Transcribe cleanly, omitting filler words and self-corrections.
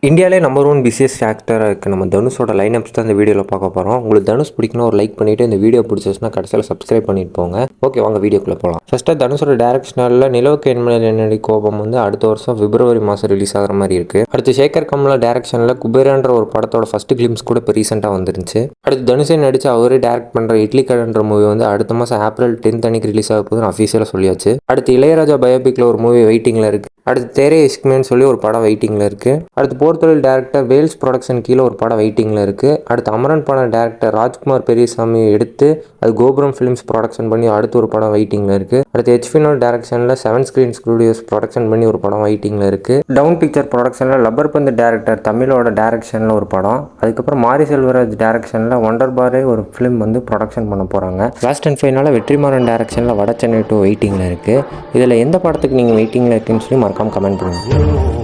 இந்தியாவிலே number one busiest ஆக்டராக இருக்குது நம்ம தனுஷோட லைனப்ஸ் தான் இந்த வீடியோவில் பார்க்க போகிறோம். உங்களுக்கு தனுஷ் பிடிக்கணும் ஒரு லைக் பண்ணிவிட்டு இந்த வீடியோ பிடிச்சிச்சுன்னா கடைசியில் சப்ஸ்கிரைப் பண்ணிட்டு போங்க. ஓகே, வாங்க வீடியோக்குள்ளே போகலாம். ஃபஸ்ட்டு தனுஷோட டேரக்ஷனில் நிலவுக்கு என்மேல் என்னடி கோபம் அடுத்த வருஷம் பிப்ரவரி மாதம் ரிலீஸ் ஆகிற மாதிரி இருக்குது. அடுத்து சேகர் கமலா டேரக்ஷனில் குபேரான்ற ஒரு படத்தோட ஃபஸ்ட்டு கிளிம்ஸ் கூட இப்போ ரீசெண்டாக வந்துருந்துச்சு. அடுத்து தனுஷை நடித்து அவரே டேரக்ட் பண்ணுற இட்லி கடன்ற மூவி அடுத்த மாதம் ஏப்ரல் 10 அன்னைக்கு ரிலீஸ் ஆக போகுதுன்னு அஃபீஷியலாக சொல்லியாச்சு. அடுத்து இளையராஜா பயோபிக்கில் ஒரு மூவி வெயிட்டிங்கில் இருக்குது. அடுத்து தேரே இஸ்க்மேன்னு சொல்லி ஒரு படம் வெயிட்டிங்கில் இருக்குது. அடுத்து போர்த்தொழில் டேரக்டர் வேல்ஸ் ப்ரொடக்ஷன் கீழே ஒரு படம் வெயிட்டிங்கில் இருக்குது. அடுத்து அமரன் படம் டேரக்டர் ராஜ்குமார் பெரியசாமி எடுத்து அது கோபுரம் ஃபிலிம்ஸ் ப்ரொடக்ஷன் பண்ணி அடுத்து ஒரு படம் வெயிட்டிங்கில் இருக்குது. அடுத்து ஹெச்பினோல் டேரக்ஷனில் 7 ஸ்க்ரீன் ஸ்டுடியோஸ் ப்ரொடக்ஷன் பண்ணி ஒரு படம் வெயிட்டிங்கில் இருக்குது. டவுன் பிக்சர் ப்ரொடக்ஷனில் லப்பர் பந்து டேரக்டர் தமிழோட டேரக்ஷனில் ஒரு படம். அதுக்கப்புறம் மாரி செல்வராஜ் டேரக்ஷனில் ஒண்டர் பாரே ஒரு ஃபிலிம் ப்ரொடக்ஷன் பண்ண போகிறாங்க. லாஸ்ட் அண்ட் ஃபைனலாக வெற்றிமாறன் டேரக்ஷனில் வட சென்னை 2 வெயிட்டிங்கில் இருக்குது. இதில் எந்த படத்துக்கு நீங்கள் வெயிட்டிங்கில் இருக்குன்னு சொல்லி மறக்காமல் கமெண்ட் பண்ணுங்கள்.